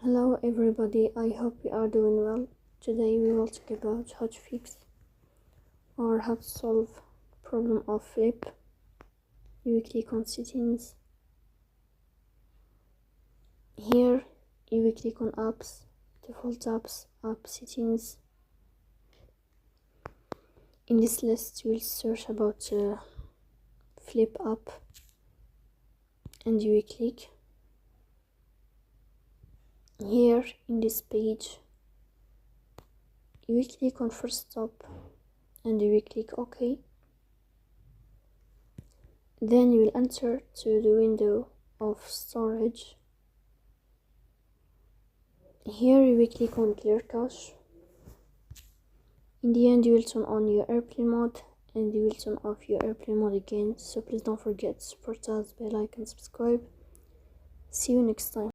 Hello everybody, I hope you are doing well. Today we will talk about how to fix or how to solve problem of flip. You click on settings. Here you will click on apps, default apps, app settings. In this list you will search about flip app and you will click. Here in this page you will click on Forcestop and you will click OK. Then you will enter to the window of storage. Here you will click on clear cache. In the end you will turn on your airplane mode and you will turn off your airplane mode again, so please don't forget to support us by like and subscribe. See you next time.